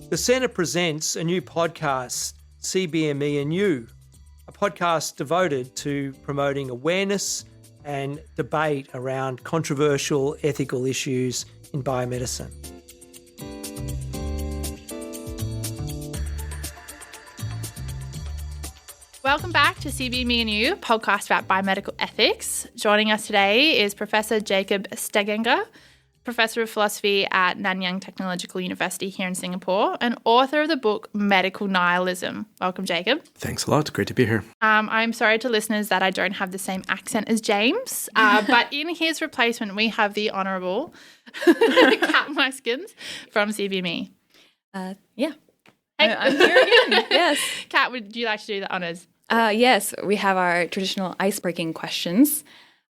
The Centre presents a new podcast, CBME and You, a podcast devoted to promoting awareness and debate around controversial ethical issues in biomedicine. Welcome back to CBME and You, podcast about biomedical ethics. Joining us today is Professor Jacob Stegenga, Professor of Philosophy at Nanyang Technological University here in Singapore, and author of the book Medical Nihilism. Welcome, Jacob. Thanks a lot. Great to be here. I'm sorry to listeners that I don't have the same accent as James, but in his replacement, we have the Honourable Kat Muskins from CBME. Yeah. Hey. I'm here again. Yes. Kat, would you like to do the honours? Yes, we have our traditional ice-breaking questions.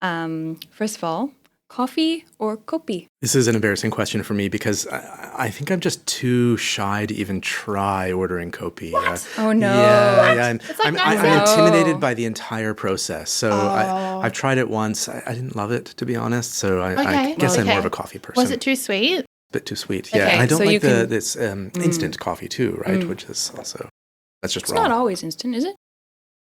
First of all, coffee or kopi? This is an embarrassing question for me because I think I'm just too shy to even try ordering kopi. Oh, no. Yeah. And I'm No. intimidated by the entire process. So I've tried it once. I didn't love it, to be honest. So I guess I'm more of a coffee person. Was it too sweet? A bit too sweet, yeah. Okay, And I don't so like this instant coffee too, right? Which is also, that's just It's wrong. not always instant, is it?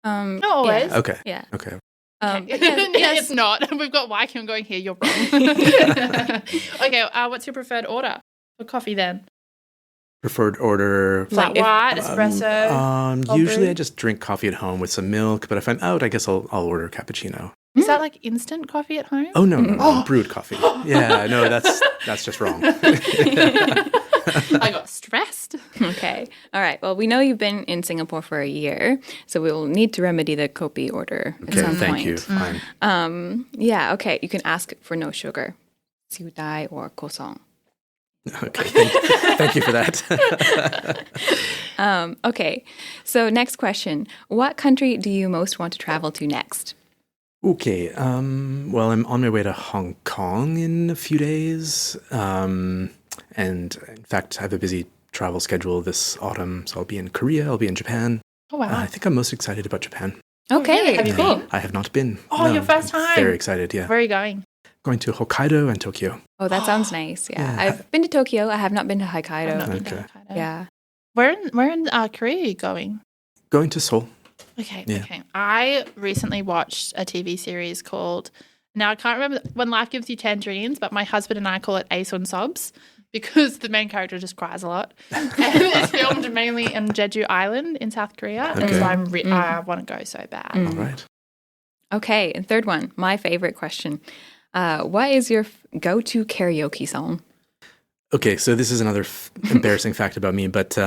Not always. Yeah. Okay. Yeah. Okay. Yes. It's not. We've got Wycombe going here. You're wrong. Okay, what's your preferred order for coffee then? Preferred order. Flat white, espresso? Usually I just drink coffee at home with some milk, but if I'm out, I guess I'll order cappuccino. Is that like instant coffee at home? Oh, no. Brewed coffee. Yeah, no, that's just wrong. I got stressed. Okay. All right. Well, we know you've been in Singapore for a year, so we'll need to remedy the kopi order at some Thank point. you. Fine. Yeah, okay. You can ask for no sugar, siu dai or kosong. Okay, thank you for that. Okay. So next question. What country do you most want to travel to next? Okay, well, I'm on my way to Hong Kong in a few days. And in fact, I have a busy travel schedule this autumn. So I'll be in Korea, I'll be in Japan. Oh, wow. I think I'm most excited about Japan. Okay. Really? Have you been? I have not been. Oh, your first time? Very excited, yeah. Where are you going? Going to Hokkaido and Tokyo. Oh, that sounds nice. Yeah. Yeah. I've been to Tokyo. I have not been to I've Hokkaido. not been to Okay. Hokkaido. Yeah. Where in Korea are you going? Going to Seoul. Okay. Yeah. Okay. I recently watched a TV series called, now I can't remember, When Life Gives You Tangerines, but my husband and I call it Ace on Sobs because the main character just cries a lot. And it's filmed mainly in Jeju Island in South Korea. And Okay. so I want to go so bad. All right. Okay. And third one, my favorite question. What is your go-to karaoke song? Okay, so this is another embarrassing fact about me, but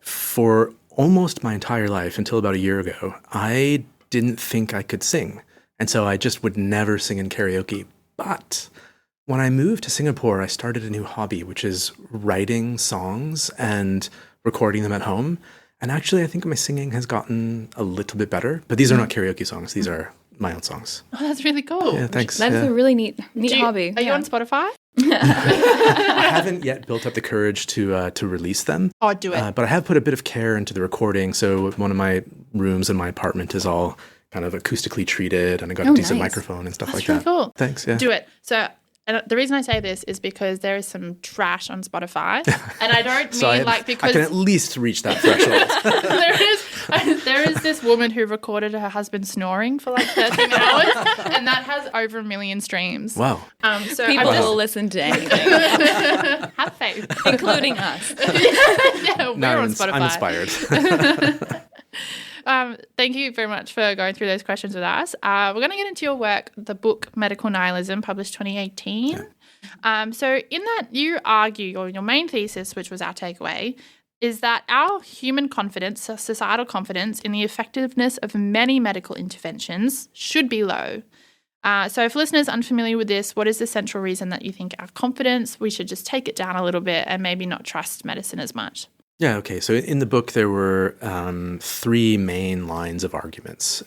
for almost my entire life, until about a year ago, I didn't think I could sing. And so I just would never sing in karaoke. But when I moved to Singapore, I started a new hobby, which is writing songs and recording them at home. And actually, I think my singing has gotten a little bit better. But these are not karaoke songs. These are my own songs. Oh, that's really cool. Yeah, thanks. That's a really neat hobby. Are you on Spotify? I haven't yet built up the courage to release them. Oh, do it. But I have put a bit of care into the recording. So one of my rooms in my apartment is all kind of acoustically treated, and I got a decent nice. microphone and stuff That's like really that. cool. Thanks. Yeah. Do it. So, and the reason I say this is because there is some trash on Spotify, and I don't So mean I like because can at least reach that threshold. there is this woman who recorded her husband snoring for like 13 hours, and that has over 1 million streams. Wow. So People I'm will listen to anything, just have faith, including us. Yeah, we're Now on Spotify. I'm inspired. Thank you very much for going through those questions with us. We're going to get into your work, the book Medical Nihilism, published 2018. So in that, you argue, or your main thesis, which was our takeaway, is that our human confidence, societal confidence in the effectiveness of many medical interventions should be low. So for listeners unfamiliar with this, what is the central reason that you think our confidence, we should just take it down a little bit and maybe not trust medicine as much? Yeah, okay. So in the book, there were 3 main lines of arguments.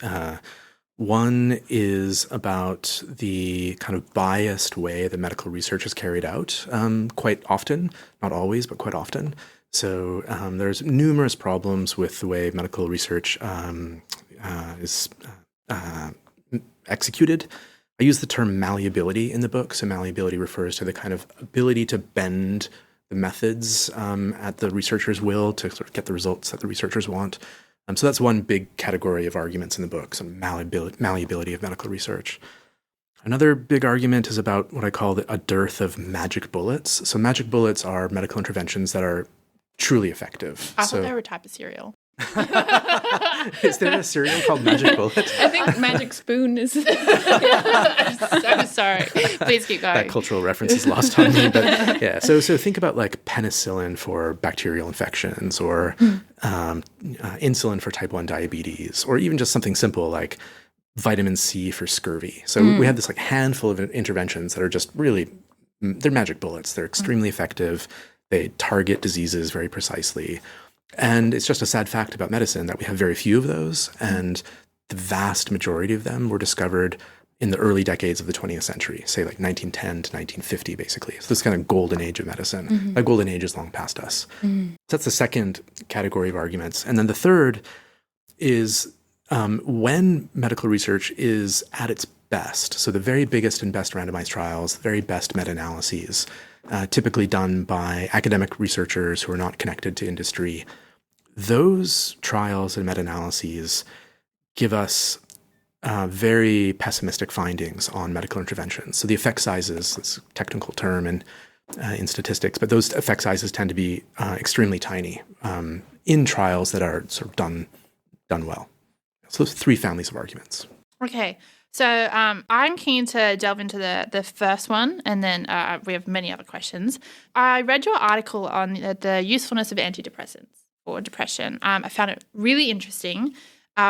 One is about the kind of biased way that medical research is carried out quite often, not always, but quite often. So there's numerous problems with the way medical research is executed. I use the term malleability in the book. So malleability refers to the kind of ability to bend methods at the researcher's will to sort of get the results that the researchers want. So that's one big category of arguments in the book, some malleability of medical research. Another big argument is about what I call a dearth of magic bullets. So magic bullets are medical interventions that are truly effective. I thought they were a type of cereal. Is there a cereal called Magic Bullet? I think Magic Spoon is. I'm so sorry. Please keep going. That cultural reference is lost on me. But yeah, so think about like penicillin for bacterial infections, or insulin for type 1 diabetes, or even just something simple like vitamin C for scurvy. So we have this like handful of interventions that are just really, they're magic bullets. They're extremely effective. They target diseases very precisely. And it's just a sad fact about medicine that we have very few of those, and the vast majority of them were discovered in the early decades of the 20th century, say like 1910 to 1950, basically. So this kind of golden age of medicine. That golden age is long past us. So that's the second category of arguments. And then the third is when medical research is at its best, so the very biggest and best randomized trials, the very best meta-analyses, typically done by academic researchers who are not connected to industry, those trials and meta-analyses give us very pessimistic findings on medical interventions. So the effect sizes, that's a technical term in statistics, but those effect sizes tend to be extremely tiny in trials that are sort of done well. So those three families of arguments. Okay. So I'm keen to delve into the first one, and then we have many other questions. I read your article on the usefulness of antidepressants for depression. I found it really interesting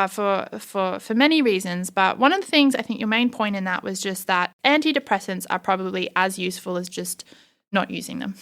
for many reasons, but one of the things, I think your main point in that was just that antidepressants are probably as useful as just not using them.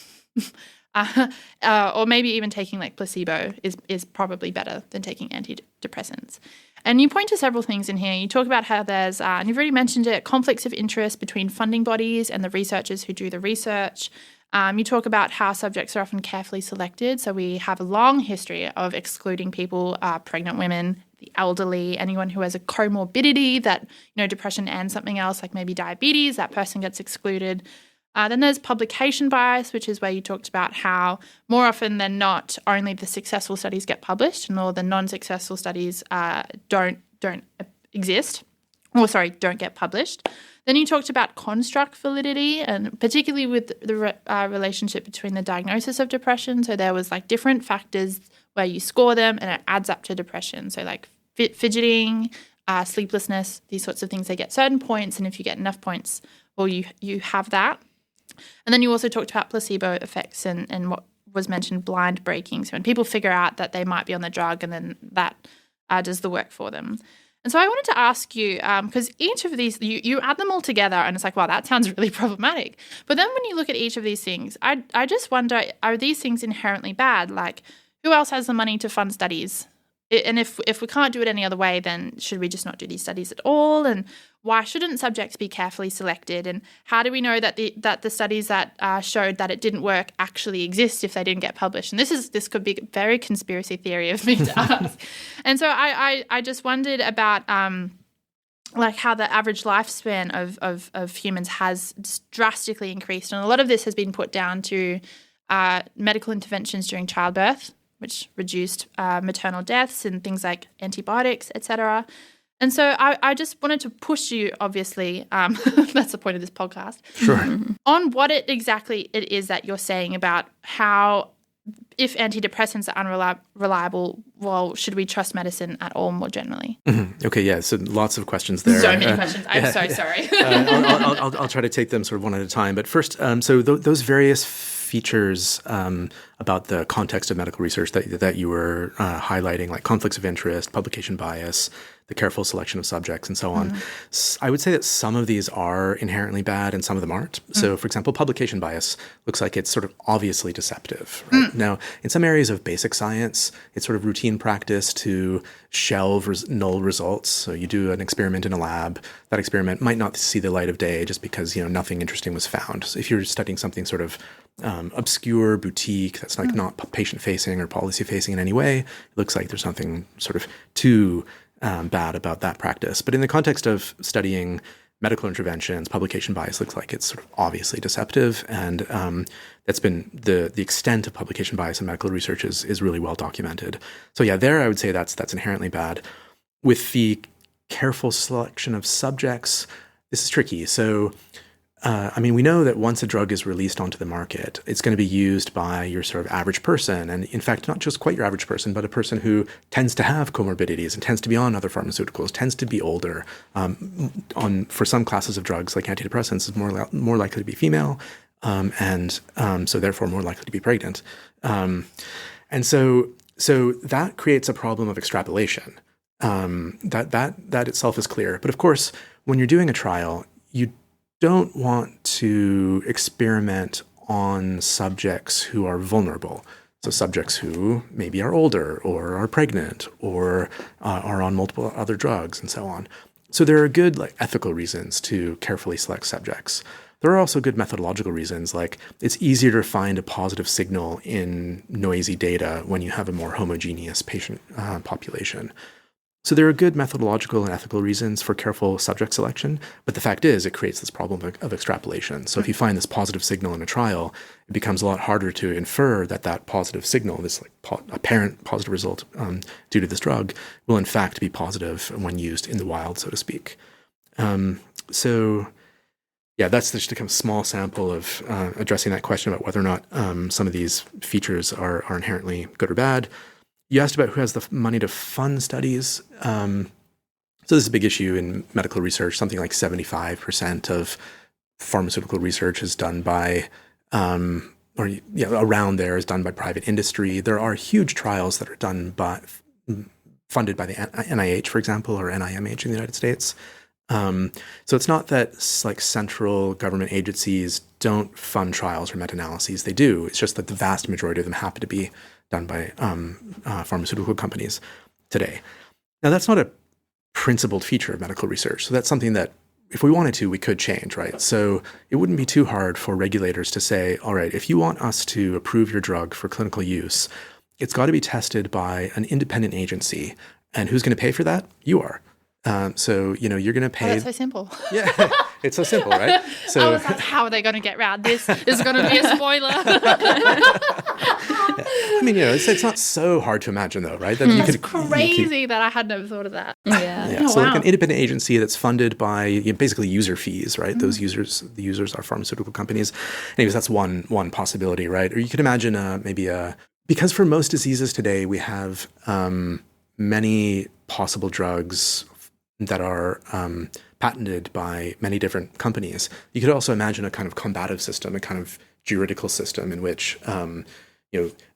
Or maybe even taking like placebo is probably better than taking antidepressants. And you point to several things in here. You talk about how there's, and you've already mentioned it, conflicts of interest between funding bodies and the researchers who do the research. You talk about how subjects are often carefully selected. So we have a long history of excluding people, pregnant women, the elderly, anyone who has a comorbidity that, depression and something else like maybe diabetes, that person gets excluded. Then there's publication bias, which is where you talked about how more often than not, only the successful studies get published, and all the non-successful studies don't exist, don't get published. Then you talked about construct validity, and particularly with the relationship between the diagnosis of depression. So there was like different factors where you score them, and it adds up to depression. So like fidgeting, sleeplessness, these sorts of things, they get certain points, and if you get enough points, well, you have that. And then you also talked about placebo effects and what was mentioned, blind breaking. So when people figure out that they might be on the drug, and then that does the work for them. And so I wanted to ask you, because each of these, you add them all together and it's like, wow, that sounds really problematic. But then when you look at each of these things, I just wonder, are these things inherently bad? Like, who else has the money to fund studies? And if we can't do it any other way, then should we just not do these studies at all? And why shouldn't subjects be carefully selected? And how do we know that the studies that showed that it didn't work actually exist if they didn't get published? And this could be a very conspiracy theory of me to ask. And so I just wondered about like how the average lifespan of humans has drastically increased. And a lot of this has been put down to medical interventions during childbirth, which reduced maternal deaths and things like antibiotics, etc. And so I just wanted to push you, obviously, that's the point of this podcast, Sure. on what exactly it is that you're saying about how, if antidepressants are unreliable, well, should we trust medicine at all more generally? Okay, yeah, so lots of questions there. So many questions. I'm so sorry. I'll try to take them sort of one at a time. But first, so those various features about the context of medical research that you were highlighting, like conflicts of interest, publication bias, the careful selection of subjects, and so on. I would say that some of these are inherently bad and some of them aren't. So, for example, publication bias looks like it's sort of obviously deceptive. Right? Now, in some areas of basic science, it's sort of routine practice to shelve null results. So you do an experiment in a lab. That experiment might not see the light of day just because nothing interesting was found. So if you're studying something sort of obscure, boutique, that's like not patient-facing or policy-facing in any way, it looks like there's something sort of too bad about that practice. But in the context of studying medical interventions, publication bias looks like it's sort of obviously deceptive, and that's been the extent of publication bias in medical research is really well documented. So yeah, there I would say that's inherently bad. With the careful selection of subjects, this is tricky. So we know that once a drug is released onto the market, it's going to be used by your sort of average person. And in fact, not just quite your average person, but a person who tends to have comorbidities and tends to be on other pharmaceuticals, tends to be older. For some classes of drugs like antidepressants, is more likely to be female, and so therefore more likely to be pregnant. And so that creates a problem of extrapolation. That itself is clear. But of course, when you're doing a trial, you don't want to experiment on subjects who are vulnerable. So subjects who maybe are older or are pregnant or are on multiple other drugs and so on. So there are good ethical reasons to carefully select subjects. There are also good methodological reasons, like it's easier to find a positive signal in noisy data when you have a more homogeneous patient population. So there are good methodological and ethical reasons for careful subject selection, but the fact is it creates this problem of extrapolation. So if you find this positive signal in a trial, it becomes a lot harder to infer that positive signal, this apparent positive result due to this drug, will in fact be positive when used in the wild, so to speak. So yeah, that's just a kind of small sample of addressing that question about whether or not some of these features are inherently good or bad. You asked about who has the money to fund studies. So this is a big issue in medical research. Something like 75% of pharmaceutical research is done by, around there is done by private industry. There are huge trials that are done funded by the NIH, for example, or NIMH in the United States. So it's not that central government agencies don't fund trials or meta-analyses. They do. It's just that the vast majority of them happen to be done by pharmaceutical companies today. Now, that's not a principled feature of medical research. So that's something that, if we wanted to, we could change, right? So it wouldn't be too hard for regulators to say, all right, if you want us to approve your drug for clinical use, it's got to be tested by an independent agency. And who's going to pay for that? You are. So, you're going to pay. Oh, that's so simple. Yeah, it's so simple, right? So, I was like, how are they going to get around this? This is going to be a spoiler. It's not so hard to imagine, though, right? That It's crazy that I had never thought of that. Yeah. Oh, So wow. like an independent agency that's funded by basically user fees, right? The users are pharmaceutical companies. Anyways, that's one possibility, right? Or you could imagine because for most diseases today, we have many possible drugs that are patented by many different companies. You could also imagine a kind of combative system, a kind of juridical system in which,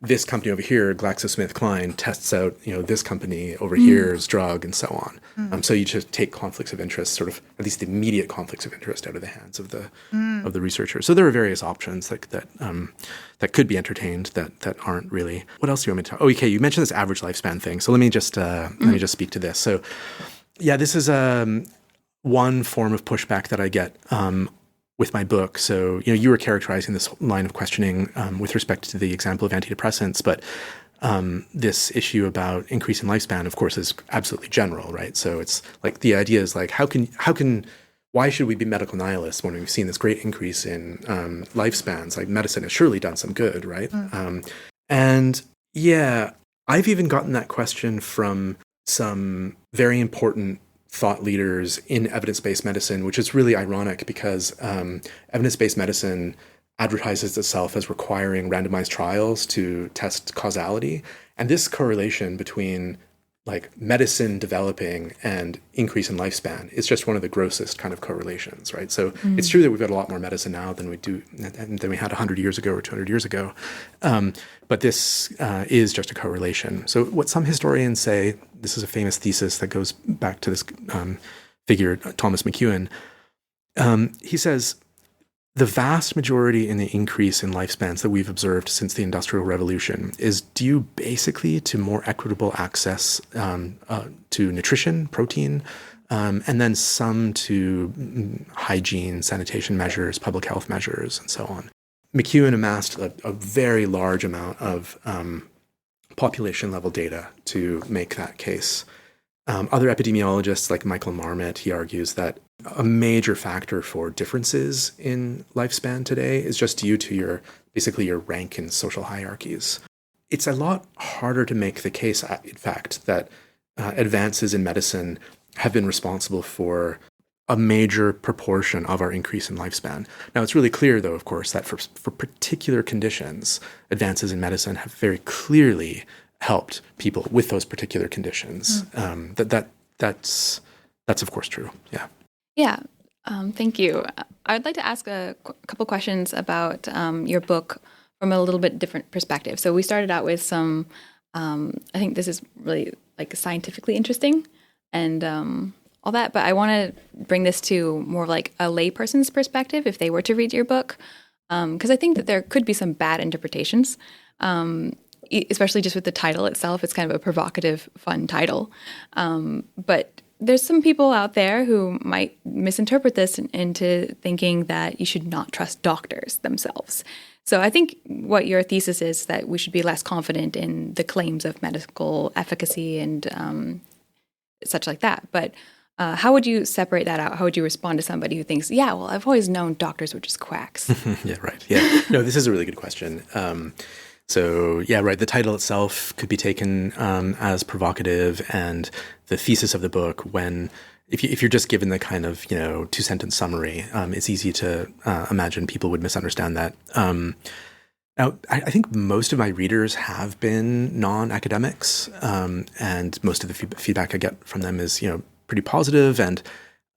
this company over here, GlaxoSmithKline, tests out, this company over here's drug and so on. So you just take conflicts of interest, sort of at least the immediate conflicts of interest, out of the hands of the researcher. So there are various options that could be entertained that aren't really. What else do you want me to talk? Oh, okay. You mentioned this average lifespan thing. So let me just speak to this. So yeah, this is one form of pushback that I get with my book. So, you were characterizing this line of questioning with respect to the example of antidepressants, but this issue about increase in lifespan, of course, is absolutely general, right? So it's like the idea is why should we be medical nihilists when we've seen this great increase in lifespans? Like medicine has surely done some good, right? And yeah, I've even gotten that question from some very important thought leaders in evidence-based medicine, which is really ironic because evidence-based medicine advertises itself as requiring randomized trials to test causality. And this correlation between medicine developing and increase in lifespan is just one of the grossest kind of correlations, right? So it's true that we've got a lot more medicine now than we had 100 years ago or 200 years ago. But this is just a correlation. So what some historians say, this is a famous thesis that goes back to this figure, Thomas McEwen. He says, the vast majority in the increase in lifespans that we've observed since the Industrial Revolution is due basically to more equitable access to nutrition, protein, and then some to hygiene, sanitation measures, public health measures, and so on. McEwen amassed a very large amount of population-level data to make that case. Other epidemiologists like Michael Marmot, he argues that A major factor for differences in lifespan today is just due to basically your rank in social hierarchies. It's a lot harder to make the case, in fact, that advances in medicine have been responsible for a major proportion of our increase in lifespan. Now, it's really clear, though, of course, that for particular conditions, advances in medicine have very clearly helped people with those particular conditions. That's of course true. Yeah. Yeah. Thank you. I'd like to ask a couple questions about your book from a little bit different perspective. So we started out with some, I think this is really like scientifically interesting and all that, but I want to bring this to more of like a layperson's perspective if they were to read your book, because I think that there could be some bad interpretations, especially just with the title itself. It's kind of a provocative, fun title, but there's some people out there who might misinterpret this into thinking that you should not trust doctors themselves. So I think what your thesis is that we should be less confident in the claims of medical efficacy and such like that. But how would you separate that out? How would you respond to somebody who thinks, yeah, well, I've always known doctors were just quacks? Yeah, right. Yeah. No, this is a really good question. So yeah, right. The title itself could be taken as provocative, and the thesis of the book, if you're just given the kind of 2-sentence summary, it's easy to imagine people would misunderstand that. Now, I think most of my readers have been non-academics, and most of the feedback I get from them is pretty positive. And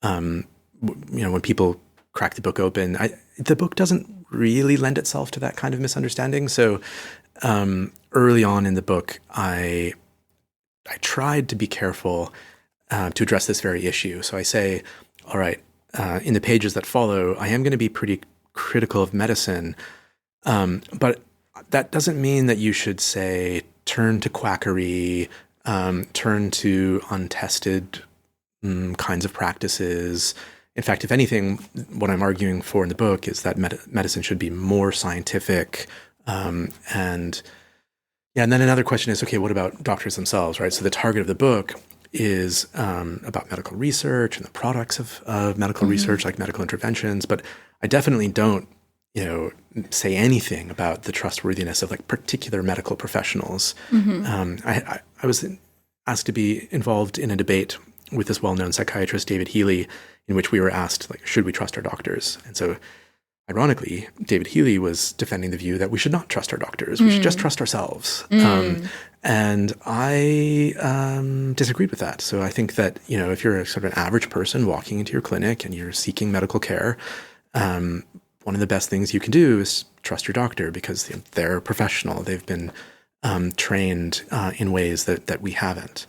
when people crack the book open, the book doesn't really lend itself to that kind of misunderstanding. So early on in the book, I tried to be careful to address this very issue. So I say, all right, in the pages that follow, I am going to be pretty critical of medicine, but that doesn't mean that you should say turn to quackery, turn to untested kinds of practices. In fact, if anything, what I'm arguing for in the book is that medicine should be more scientific. And then another question is, okay, what about doctors themselves, right? So the target of the book is about medical research and the products of medical research, like medical interventions. But I definitely don't, say anything about the trustworthiness of like particular medical professionals. I was asked to be involved in a debate with this well-known psychiatrist, David Healy, in which we were asked, like, should we trust our doctors? And so, ironically, David Healy was defending the view that we should not trust our doctors. We should just trust ourselves. And I disagreed with that. So I think that, if you're a sort of an average person walking into your clinic and you're seeking medical care, one of the best things you can do is trust your doctor because they're a professional. They've been trained in ways that we haven't.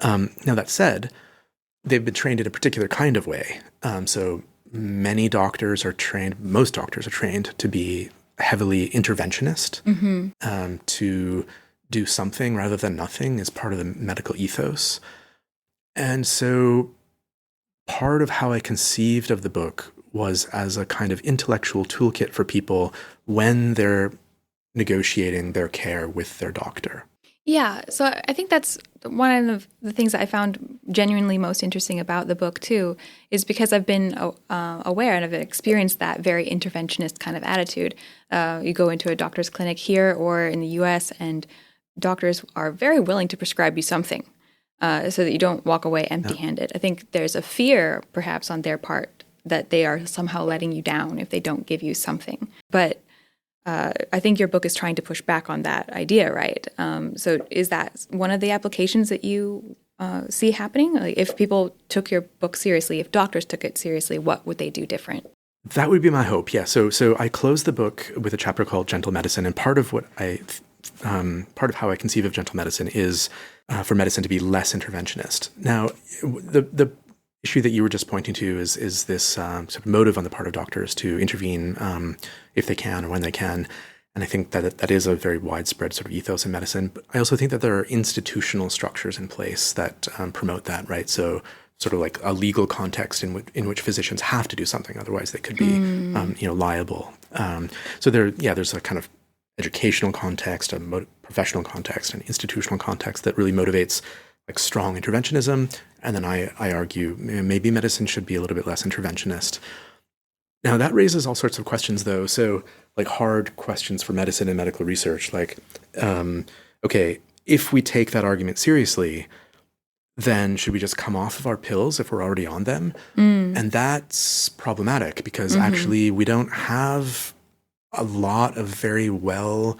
Now, that said, they've been trained in a particular kind of way. So most doctors are trained to be heavily interventionist, to do something rather than nothing is part of the medical ethos. And so part of how I conceived of the book was as a kind of intellectual toolkit for people when they're negotiating their care with their doctor. Yeah, so I think that's one of the things that I found genuinely most interesting about the book, too, is because I've been aware and I've experienced that very interventionist kind of attitude. You go into a doctor's clinic here or in the U.S., and doctors are very willing to prescribe you something so that you don't walk away empty-handed. I think there's a fear, perhaps, on their part that they are somehow letting you down if they don't give you something. But I think your book is trying to push back on that idea, right? So is that one of the applications that you see happening? Like if people took your book seriously, if doctors took it seriously, what would they do different? That would be my hope, yeah. So I closed the book with a chapter called Gentle Medicine, and part of how I conceive of gentle medicine is for medicine to be less interventionist. Now, the issue that you were just pointing to is this sort of motive on the part of doctors to intervene if they can or when they can. And I think that is a very widespread sort of ethos in medicine. But I also think that there are institutional structures in place that promote that, right? So sort of like a legal context in which physicians have to do something, otherwise they could be liable. So there's a kind of educational context, a professional context, an institutional context that really motivates like strong interventionism, and then I argue maybe medicine should be a little bit less interventionist. Now that raises all sorts of questions, though. So like hard questions for medicine and medical research, like, okay, if we take that argument seriously, then should we just come off of our pills if we're already on them? And that's problematic because actually we don't have a lot of very well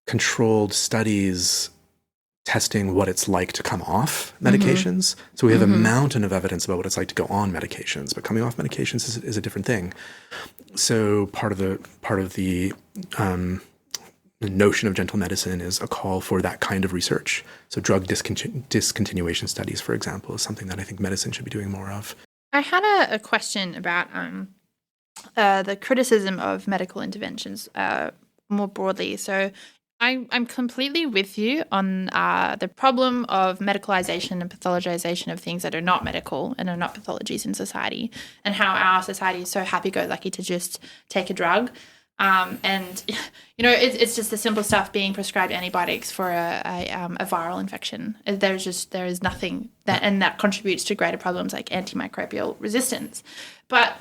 controlled studies testing what it's like to come off medications. So we have a mountain of evidence about what it's like to go on medications, but coming off medications is a different thing. So part of the notion of gentle medicine is a call for that kind of research. So drug discontinuation studies, for example, is something that I think medicine should be doing more of. I had a question about the criticism of medical interventions more broadly. So I'm completely with you on the problem of medicalization and pathologization of things that are not medical and are not pathologies in society, and how our society is so happy-go-lucky to just take a drug. And, you know, it's just the simple stuff, being prescribed antibiotics for a viral infection. There is nothing that contributes to greater problems like antimicrobial resistance. But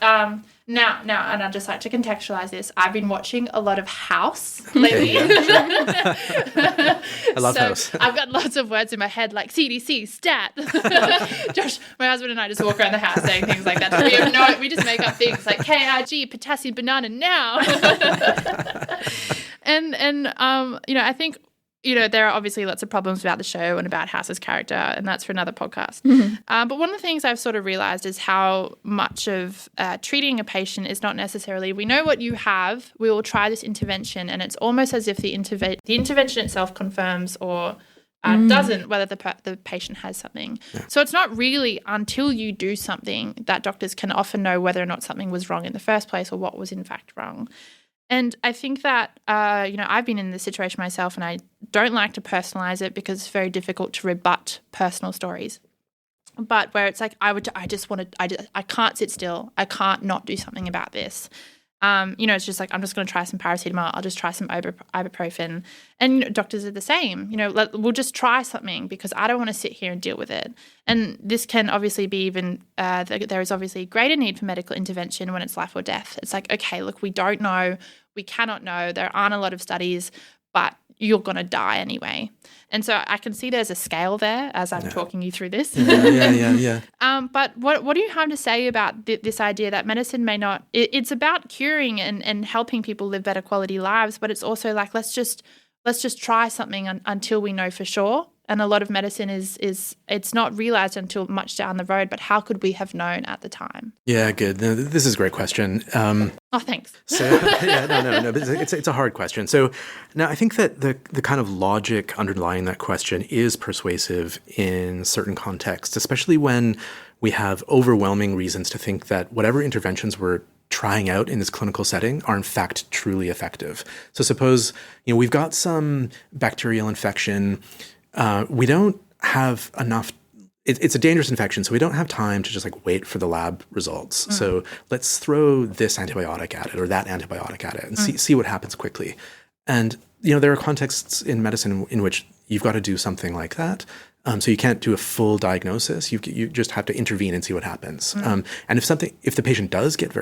now, and I'd just like to contextualize this. I've been watching a lot of House lately. I love House. I've got lots of words in my head like CDC, stat. Josh, my husband and I just walk around the house saying things like that. We just make up things like KRG, potassium banana now. and you know, I think, you know, there are obviously lots of problems about the show and about House's character, and that's for another podcast. But one of the things I've sort of realized is how much of treating a patient is not necessarily, we know what you have, we will try this intervention, and it's almost as if the intervention itself confirms or doesn't whether the patient has something. Yeah. So it's not really until you do something that doctors can often know whether or not something was wrong in the first place or what was in fact wrong. And I think that, you know, I've been in this situation myself, and I don't like to personalize it because it's very difficult to rebut personal stories. But where it's like, I can't sit still. I can't not do something about this. You know, it's just like, I'm just going to try some paracetamol. I'll just try some ibuprofen. And, you know, doctors are the same. You know, we'll just try something because I don't want to sit here and deal with it. And this can obviously be even, there is obviously a greater need for medical intervention when it's life or death. It's like, okay, look, we don't know. We cannot know. There aren't a lot of studies, but you're going to die anyway. And so I can see there's a scale there as I'm talking you through this. Yeah. But what do you have to say about this idea that medicine may not, it's about curing and helping people live better quality lives, but it's also like, let's just try something until we know for sure. And a lot of medicine is it's not realized until much down the road, but how could we have known at the time? Yeah, good. No, this is a great question. Oh, thanks. So no. But it's a hard question. So now I think that the kind of logic underlying that question is persuasive in certain contexts, especially when we have overwhelming reasons to think that whatever interventions we're trying out in this clinical setting are in fact truly effective. So suppose, you know, we've got some bacterial infection. We don't have enough. It's a dangerous infection, so we don't have time to just like wait for the lab results. So let's throw this antibiotic at it or that antibiotic at it and see what happens quickly. And, you know, there are contexts in medicine in which you've got to do something like that. So you can't do a full diagnosis. You just have to intervene and see what happens. And if the patient does get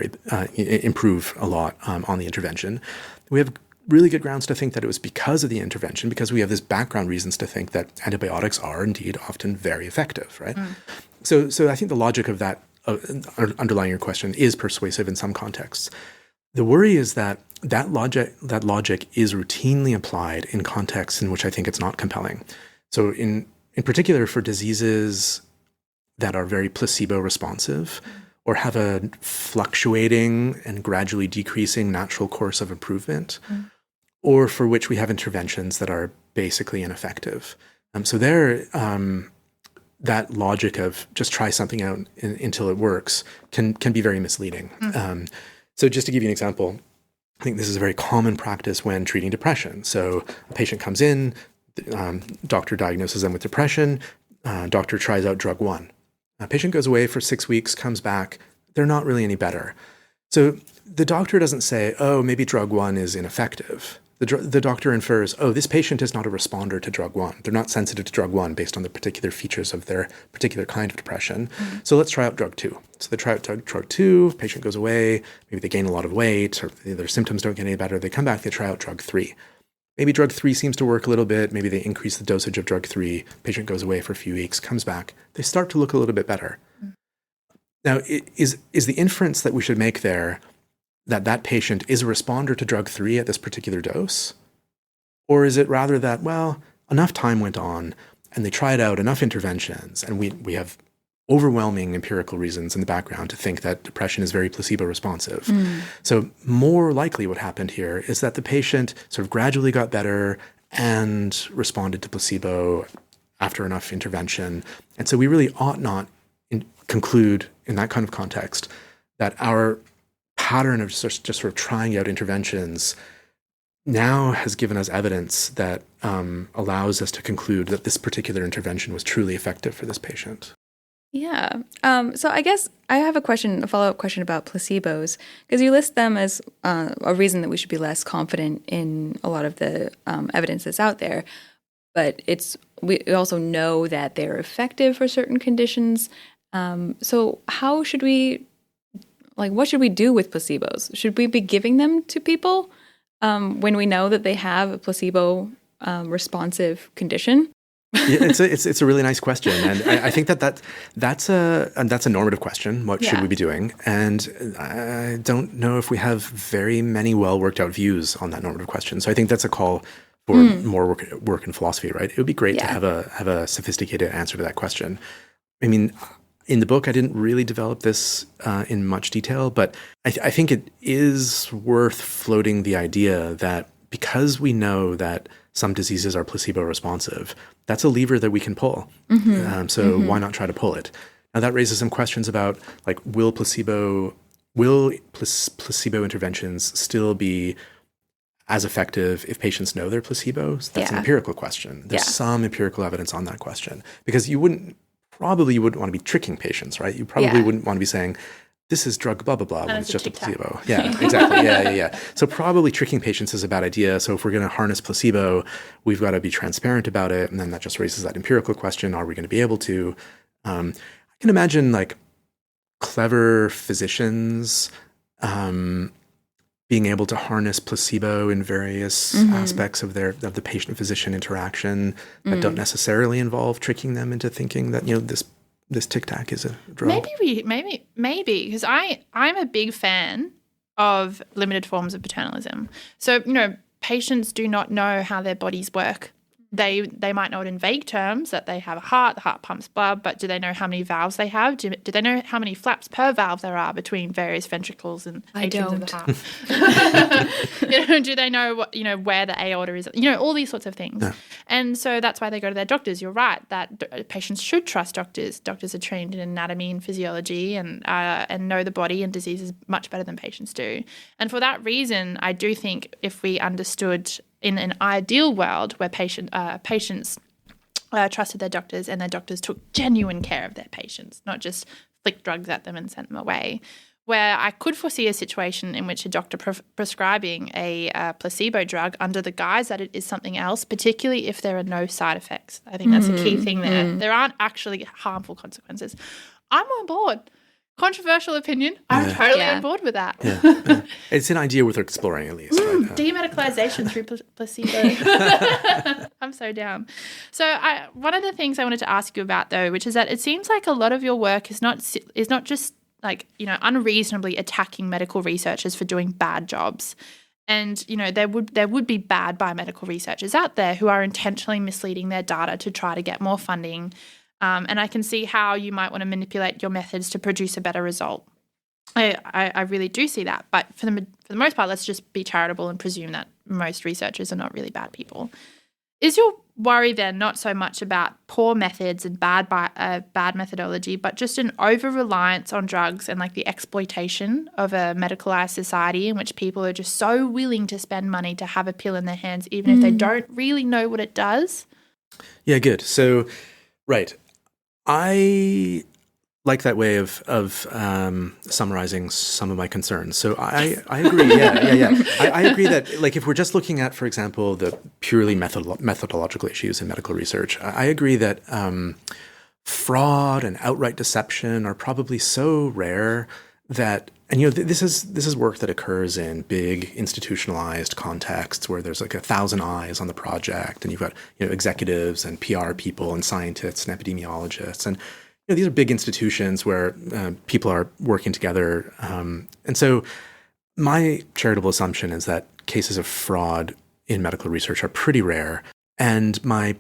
improve a lot on the intervention, we have really good grounds to think that it was because of the intervention, because we have this background reasons to think that antibiotics are indeed often very effective, right? So I think the logic of that underlying your question is persuasive in some contexts. The worry is that logic is routinely applied in contexts in which I think it's not compelling. So in particular for diseases that are very placebo responsive or have a fluctuating and gradually decreasing natural course of improvement, or for which we have interventions that are basically ineffective. So there, that logic of just try something out until it works can be very misleading. So just to give you an example, I think this is a very common practice when treating depression. So a patient comes in, doctor diagnoses them with depression, doctor tries out drug 1. A patient goes away for 6 weeks, comes back, they're not really any better. So the doctor doesn't say, oh, maybe drug 1 is ineffective. The doctor infers, oh, this patient is not a responder to drug one. They're not sensitive to drug one based on the particular features of their particular kind of depression. So let's try out drug two. So they try out drug two, patient goes away, maybe they gain a lot of weight, or their symptoms don't get any better. They come back, they try out drug three. Maybe drug three seems to work a little bit. Maybe they increase the dosage of drug three. Patient goes away for a few weeks, comes back. They start to look a little bit better. Now, is the inference that we should make there that patient is a responder to drug three at this particular dose? Or is it rather that, well, enough time went on and they tried out enough interventions and we have overwhelming empirical reasons in the background to think that depression is very placebo responsive. So more likely what happened here is that the patient sort of gradually got better and responded to placebo after enough intervention. And so we really ought not conclude in that kind of context that our pattern of just sort of trying out interventions now has given us evidence that allows us to conclude that this particular intervention was truly effective for this patient. Yeah. So I guess I have a follow-up question about placebos, because you list them as a reason that we should be less confident in a lot of the evidence that's out there. But we also know that they're effective for certain conditions. So how should what should we do with placebos? Should we be giving them to people when we know that they have a placebo responsive condition? Yeah, it's a really nice question, and I think that's a normative question. What should we be doing? And I don't know if we have very many well worked out views on that normative question. So I think that's a call for more work in philosophy, right? It would be great to have a sophisticated answer to that question. I mean, in the book, I didn't really develop this in much detail, but I think it is worth floating the idea that because we know that some diseases are placebo responsive, that's a lever that we can pull. Why not try to pull it? Now that raises some questions about will placebo interventions still be as effective if patients know they're placebos? That's an empirical question. There's some empirical evidence on that question, because you wouldn't want to be tricking patients, right? You probably wouldn't want to be saying, this is drug blah, blah, blah, when it's just a placebo. Yeah, exactly. Yeah. So probably tricking patients is a bad idea. So if we're going to harness placebo, we've got to be transparent about it. And then that just raises that empirical question. Are we going to be able to? I can imagine clever physicians being able to harness placebo in various aspects of the patient-physician interaction that don't necessarily involve tricking them into thinking that, this Tic Tac is a drug. Maybe, because I'm a big fan of limited forms of paternalism. So, patients do not know how their bodies work. They might know it in vague terms that they have a heart, the heart pumps blood, but do they know how many valves they have? Do they know how many flaps per valve there are between various ventricles and atriums of the heart? Do they know where the aorta is? All these sorts of things. Yeah. And so that's why they go to their doctors. You're right that patients should trust doctors. Doctors are trained in anatomy and physiology and know the body and diseases much better than patients do. And for that reason, I do think if we understood in an ideal world where patients trusted their doctors and their doctors took genuine care of their patients, not just flicked drugs at them and sent them away, where I could foresee a situation in which a doctor prescribing a placebo drug under the guise that it is something else, particularly if there are no side effects. I think that's a key thing there. There aren't actually harmful consequences. I'm on board. Controversial opinion. I'm totally on board with that. Yeah. It's an idea worth exploring, at least. Right? Demedicalization through placebo. I'm so down. So one of the things I wanted to ask you about, though, which is that it seems like a lot of your work is not just unreasonably attacking medical researchers for doing bad jobs. And, there would be bad biomedical researchers out there who are intentionally misleading their data to try to get more funding. And I can see how you might want to manipulate your methods to produce a better result. I really do see that. But for the most part, let's just be charitable and presume that most researchers are not really bad people. Is your worry then not so much about poor methods and bad methodology, but just an over-reliance on drugs and the exploitation of a medicalized society in which people are just so willing to spend money to have a pill in their hands, even if they don't really know what it does? Yeah, good. So, right. I like that way of summarizing some of my concerns. So I agree. Yeah. I agree that, like, if we're just looking at, for example, the purely methodological issues in medical research, I agree that fraud and outright deception are probably so rare that, and this is work that occurs in big institutionalized contexts where there's like 1,000 eyes on the project, and you've got executives and PR people and scientists and epidemiologists, and these are big institutions where people are working together. And so my charitable assumption is that cases of fraud in medical research are pretty rare. And my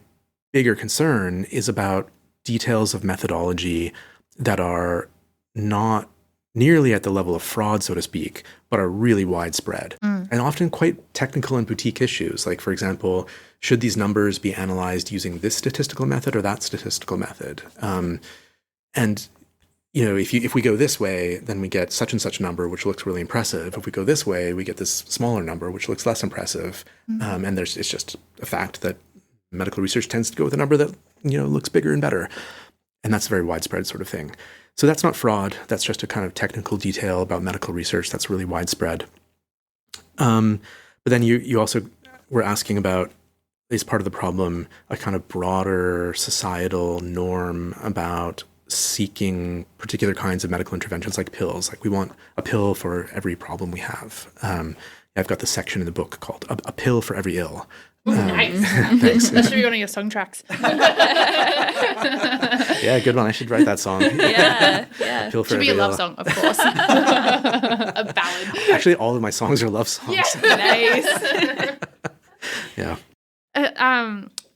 bigger concern is about details of methodology that are not nearly at the level of fraud, so to speak, but are really widespread and often quite technical and boutique issues. Like, for example, should these numbers be analyzed using this statistical method or that statistical method? And if we go this way, then we get such and such number, which looks really impressive. If we go this way, we get this smaller number, which looks less impressive. And it's just a fact that medical research tends to go with a number that looks bigger and better, and that's a very widespread sort of thing. So that's not fraud. That's just a kind of technical detail about medical research that's really widespread. But then you also were asking about, as part of the problem, a kind of broader societal norm about seeking particular kinds of medical interventions, like pills. Like, we want a pill for every problem we have. I've got this section in the book called "A Pill for Every Ill." Nice. Thanks. That should be one of your song tracks. Yeah, good one. I should write that song. Yeah. Pill for Should be a every love ill. song, of course. A ballad. Actually, all of my songs are love songs. Yeah, nice. Yeah.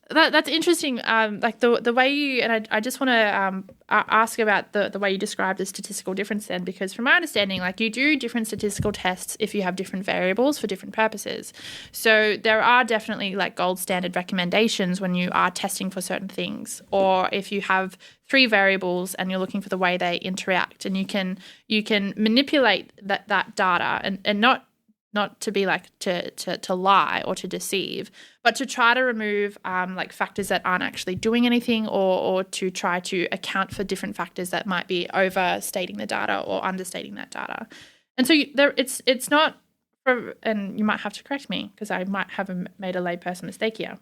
That's interesting. Like the way you, and I just want to ask about the way you describe the statistical difference then, because from my understanding, like, you do different statistical tests if you have different variables for different purposes. So there are definitely like gold standard recommendations when you are testing for certain things, or if you have 3 variables and you're looking for the way they interact, and you can manipulate that data and not to be like to lie or to deceive, but to try to remove like factors that aren't actually doing anything, or to try to account for different factors that might be overstating the data or understating that data. And so it's not, and you might have to correct me because I might have made a layperson mistake here,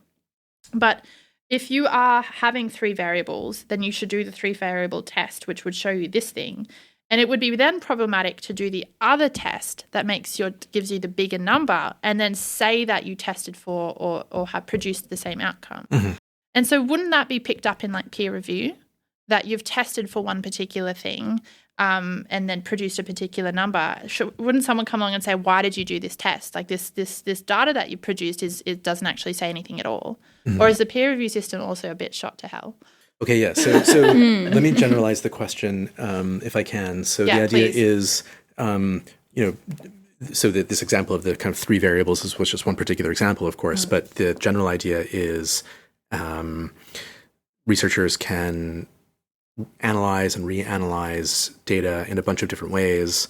but if you are having 3 variables, then you should do the 3 variable test, which would show you this thing. And it would be then problematic to do the other test that gives you the bigger number, and then say that you tested for or have produced the same outcome. Mm-hmm. And so wouldn't that be picked up in like peer review, that you've tested for one particular thing and then produced a particular number? Wouldn't someone come along and say, why did you do this test? Like this data that you produced it doesn't actually say anything at all. Mm-hmm. Or is the peer review system also a bit shot to hell? Okay, yeah. So let me generalize the question, if I can. So the idea is, so that this example of the kind of 3 variables was just one particular example, of course, but the general idea is researchers can analyze and reanalyze data in a bunch of different ways.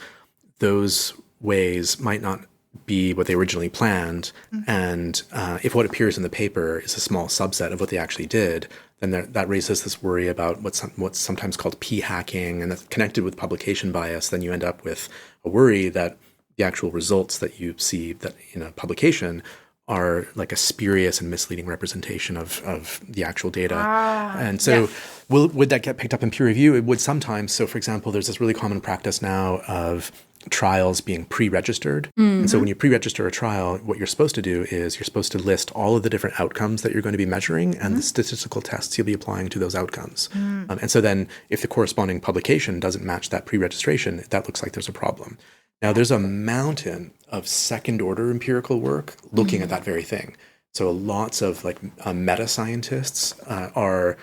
Those ways might not be what they originally planned, and if what appears in the paper is a small subset of what they actually did, then that raises this worry about what's sometimes called p-hacking, and that's connected with publication bias. Then you end up with a worry that the actual results that you see that in a publication are like a spurious and misleading representation of the actual data. And so would that get picked up in peer review? It would sometimes. So, for example, there's this really common practice now of trials being pre-registered. Mm-hmm. And so when you pre-register a trial, what you're supposed to do is you're supposed to list all of the different outcomes that you're going to be measuring and the statistical tests you'll be applying to those outcomes. And so then if the corresponding publication doesn't match that pre-registration, that looks like there's a problem. Now, there's a mountain of second-order empirical work looking at that very thing. So lots of like meta-scientists are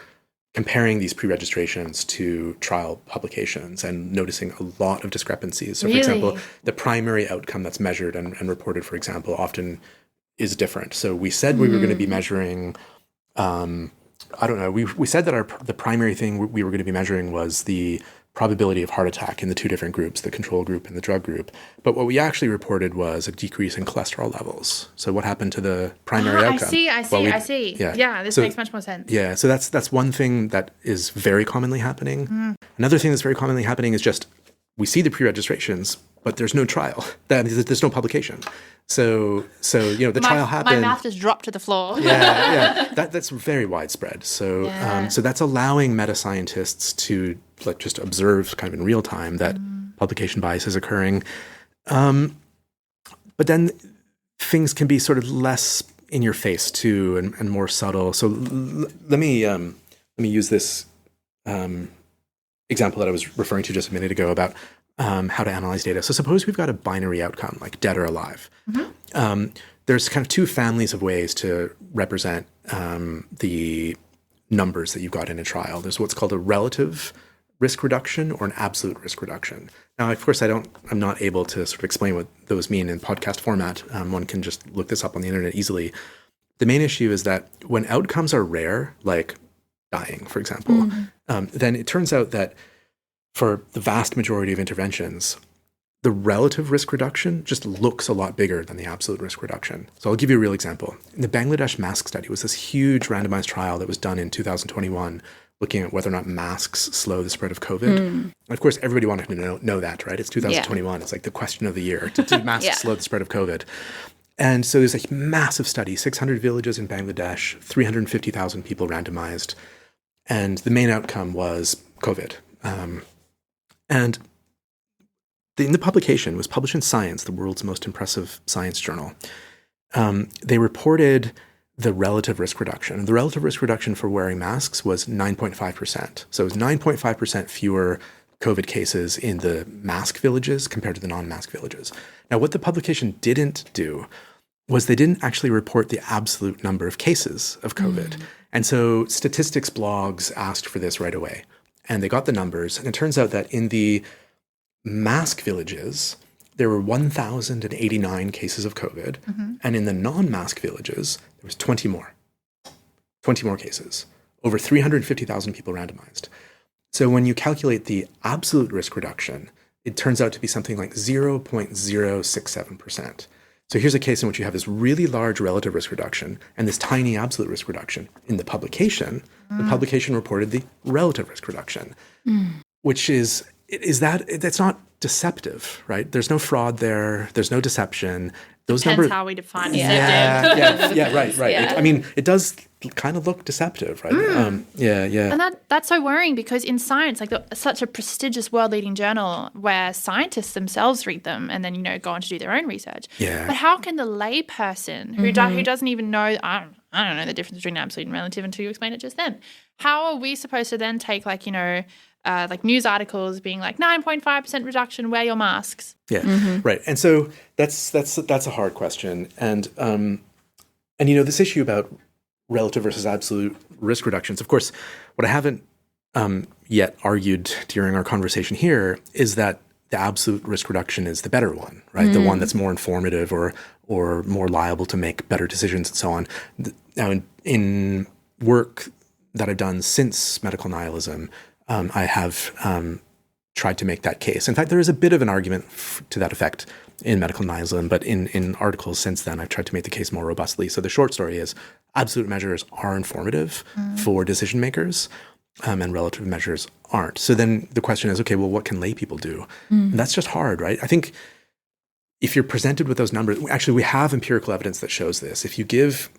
comparing these pre-registrations to trial publications and noticing a lot of discrepancies. So, for example, the primary outcome that's measured and reported, for example, often is different. So we said we were going to be measuring, we said that the primary thing we were going to be measuring was the probability of heart attack in the two different groups, the control group and the drug group. But what we actually reported was a decrease in cholesterol levels. So what happened to the primary outcome? I see. Yeah, this makes much more sense. Yeah, so that's one thing that is very commonly happening. Another thing that's very commonly happening is just we see the pre-registrations, but there's no trial. There's no publication. So the trial happened. My mouth just dropped to the floor. That's very widespread. So so that's allowing meta scientists to just observe kind of in real time that publication bias is occurring. But then things can be sort of less in your face too, and more subtle. So let me use this example that I was referring to just a minute ago about how to analyze data. So suppose we've got a binary outcome, like dead or alive. There's kind of two families of ways to represent the numbers that you've got in a trial. There's what's called a relative risk reduction or an absolute risk reduction. Now, of course, I'm not able to sort of explain what those mean in podcast format. One can just look this up on the internet easily. The main issue is that when outcomes are rare, like dying, for example, then it turns out that for the vast majority of interventions, the relative risk reduction just looks a lot bigger than the absolute risk reduction. So I'll give you a real example. The Bangladesh mask study was this huge randomized trial that was done in 2021, looking at whether or not masks slow the spread of COVID. And of course, everybody wanted to know that, right? It's 2021. It's like the question of the year. Did masks slow the spread of COVID? And so there's a massive study, 600 villages in Bangladesh, 350,000 people randomized. And the main outcome was COVID. And in the publication, was published in Science, the world's most impressive science journal. They reported the relative risk reduction. And the relative risk reduction for wearing masks was 9.5%. So it was 9.5% fewer COVID cases in the mask villages compared to the non-mask villages. Now, what the publication didn't do was they didn't actually report the absolute number of cases of COVID. And so statistics blogs asked for this right away. And they got the numbers. And it turns out that in the mask villages, there were 1,089 cases of COVID. And in the non-mask villages, there was 20 more cases, over 350,000 people randomized. So when you calculate the absolute risk reduction, it turns out to be something like 0.067%. So here's a case in which you have this really large relative risk reduction and this tiny absolute risk reduction. In the publication, the publication reported the relative risk reduction, which that's not deceptive, right? There's no fraud there. There's no deception. Those Depends numbers, how we define deceptive. right. I mean, it does kind of look deceptive, right? And that's so worrying because in science, like such a prestigious world-leading journal where scientists themselves read them and then go on to do their own research. But how can the lay person who doesn't even know, I don't know the difference between absolute and relative until you explain it just then. How are we supposed to then take like news articles being like 9.5% reduction, wear your masks? Right. And so that's a hard question. And this issue about relative versus absolute risk reductions, of course, what I haven't yet argued during our conversation here is that the absolute risk reduction is the better one, right? The one that's more informative or more liable to make better decisions and so on. Now, in work that I've done since medical nihilism, I have tried to make that case. In fact, there is a bit of an argument to that effect in medical nihilism, but in articles since then, I've tried to make the case more robustly. So the short story is absolute measures are informative for decision makers, and relative measures aren't. So then the question is, okay, well, what can lay people do? And that's just hard, right? I think if you're presented with those numbers, actually, we have empirical evidence that shows this. If you give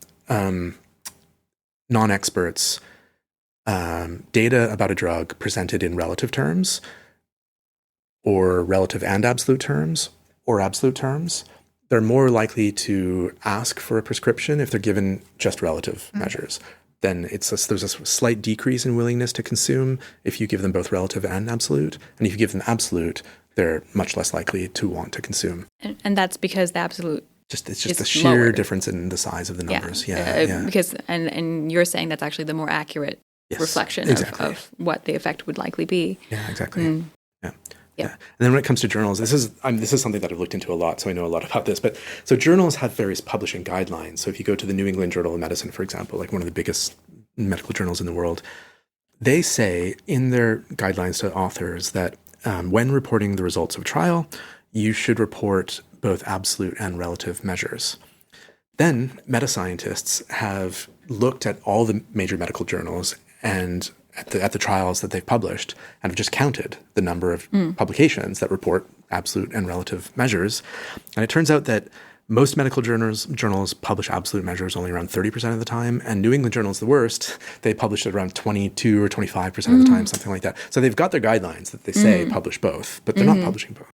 non-experts data about a drug presented in relative terms, or relative and absolute terms, or absolute terms, they're more likely to ask for a prescription if they're given just relative measures. Then there's a slight decrease in willingness to consume if you give them both relative and absolute. And if you give them absolute, they're much less likely to want to consume. And that's because the absolute it's just the sheer difference in the size of the numbers. Because and you're saying that's actually the more accurate reflection of what the effect would likely be. Yeah, exactly. Yeah. And then when it comes to journals, this is something that I've looked into a lot, so I know a lot about this. But so journals have various publishing guidelines. So if you go to the New England Journal of Medicine, for example, like one of the biggest medical journals in the world, They say in their guidelines to authors that when reporting the results of a trial, you should report both absolute and relative measures. Then meta-scientists have looked at all the major medical journals and at the trials that they've published and have just counted the number of publications that report absolute and relative measures. And it turns out that most medical journals publish absolute measures only around 30% of the time, and New England Journal is the worst. They publish it around 22 or 25% of the time, something like that. So they've got their guidelines that they say publish both, but they're not publishing both.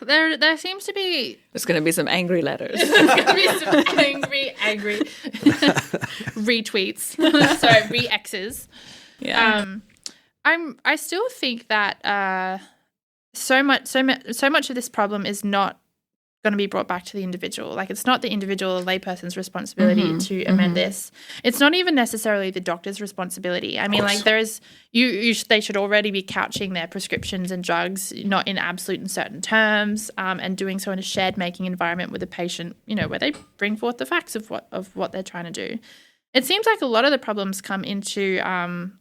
There seems to be... There's going to be some angry letters. There's going to be some angry retweets. Sorry, re-X's. Yeah. I still think that so much of this problem is not going to be brought back to the individual. Like, it's not the individual or layperson's responsibility to amend this. It's not even necessarily the doctor's responsibility. I mean, like, there is they should already be couching their prescriptions and drugs not in absolute and certain terms, and doing so in a shared making environment with the patient, where they bring forth the facts of what they're trying to do. It seems like a lot of the problems come into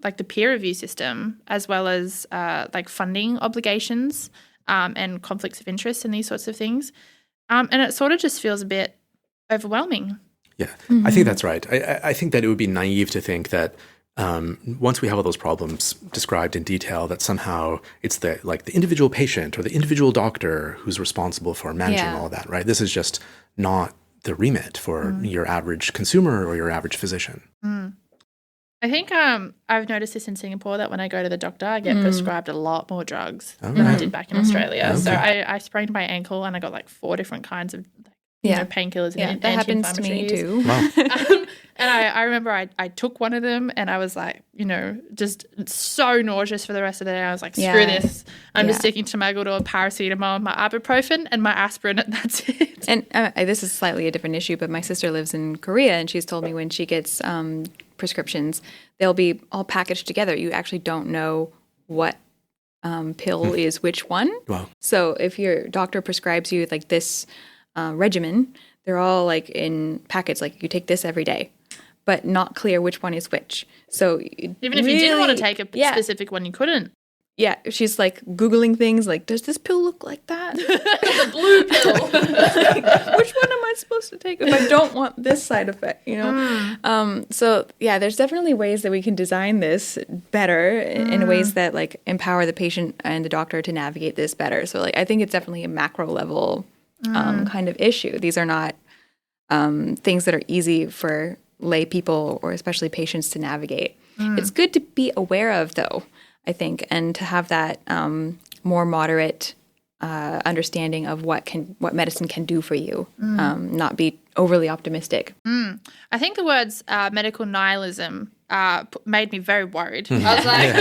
like the peer review system, as well as like funding obligations and conflicts of interest and these sorts of things. And it sort of just feels a bit overwhelming. Yeah, I think that's right. I think that it would be naive to think that once we have all those problems described in detail, that somehow it's the individual patient or the individual doctor who's responsible for managing all of that, right? This is just not the remit for your average consumer or your average physician. I think I've noticed this in Singapore, that when I go to the doctor, I get prescribed a lot more drugs than I did back in Australia. Okay. So I sprained my ankle and I got like 4 different kinds of painkillers and that happens to me too. Wow. And I remember I took one of them and I was like, just so nauseous for the rest of the day. I was like, screw this. I'm just sticking to my good old paracetamol, my ibuprofen and my aspirin, and that's it. And this is slightly a different issue, but my sister lives in Korea and she's told me when she gets prescriptions, they'll be all packaged together. You actually don't know what pill is which one. Wow. So if your doctor prescribes you like this regimen, they're all like in packets, like you take this every day, but not clear which one is which. So even if you didn't want to take a specific one, you couldn't. Yeah, she's like Googling things like, does this pill look like that? The blue pill. Which one am I supposed to take if I don't want this side effect, So, there's definitely ways that we can design this better in ways that like empower the patient and the doctor to navigate this better. So like I think it's definitely a macro level kind of issue. These are not things that are easy for lay people or especially patients to navigate. It's good to be aware of, though, I think, and to have that more moderate understanding of what medicine can do for you, not be overly optimistic. I think the words medical nihilism made me very worried. I was like,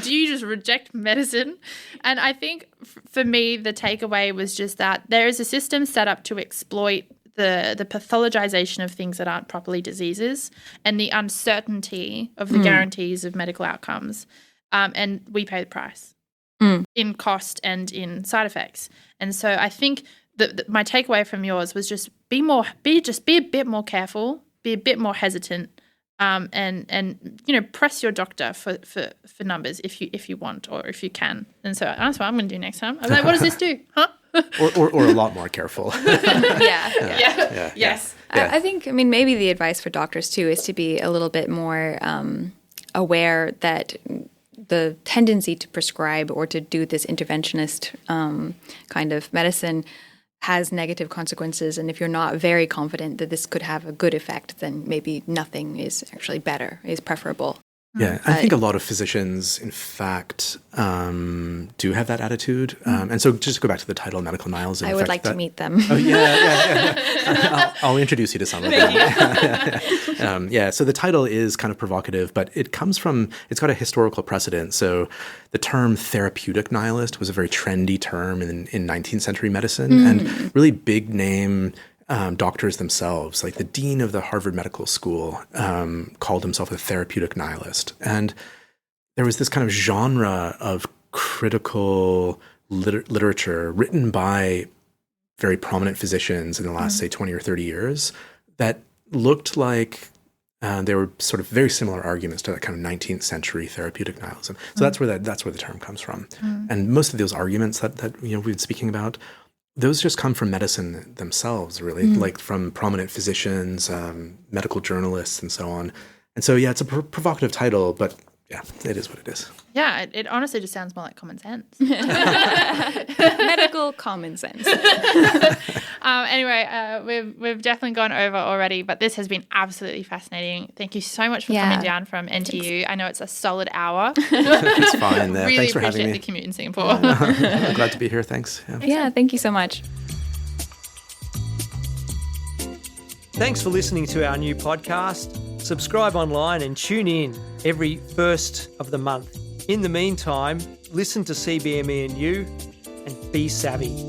do you just reject medicine? And I think for me, the takeaway was just that there is a system set up to exploit the pathologization of things that aren't properly diseases and the uncertainty of the guarantees of medical outcomes. And we pay the price in cost and in side effects. And so I think my takeaway from yours was just be a bit more careful, be a bit more hesitant, and press your doctor for numbers if you want or if you can. And so that's what I'm going to do next time. I'm like, what does this do? Huh? or a lot more careful. Yes. I think, maybe the advice for doctors too is to be a little bit more aware that the tendency to prescribe or to do this interventionist kind of medicine has negative consequences. And if you're not very confident that this could have a good effect, then maybe nothing is actually better, is preferable. Yeah, I think a lot of physicians, in fact, do have that attitude. And so just to go back to the title, medical nihilism. I would like to meet them. Oh, yeah. I'll introduce you to some of them. So the title is kind of provocative, but it's got a historical precedent. So the term therapeutic nihilist was a very trendy term in 19th century medicine, and really big name doctors themselves, like the dean of the Harvard Medical School, called himself a therapeutic nihilist. And there was this kind of genre of critical literature written by very prominent physicians in the last, say, 20 or 30 years that looked like they were sort of very similar arguments to that kind of 19th century therapeutic nihilism. So that's where the term comes from. And most of those arguments that we've been speaking about, those just come from medicine themselves, really, like from prominent physicians, medical journalists, and so on. And so, yeah, it's a provocative title, but yeah, it is what it is. Yeah, it honestly just sounds more like common sense. Medical common sense. Anyway, we've definitely gone over already, but this has been absolutely fascinating. Thank you so much for coming down from NTU. I know it's a solid hour. It's fine. Really Thanks for having appreciate me. the commute in Singapore. I'm glad to be here. Thanks. Yeah, thank you so much. Thanks for listening to our new podcast. Subscribe online and tune in every first of the month. In the meantime, listen to CBME and you and be savvy.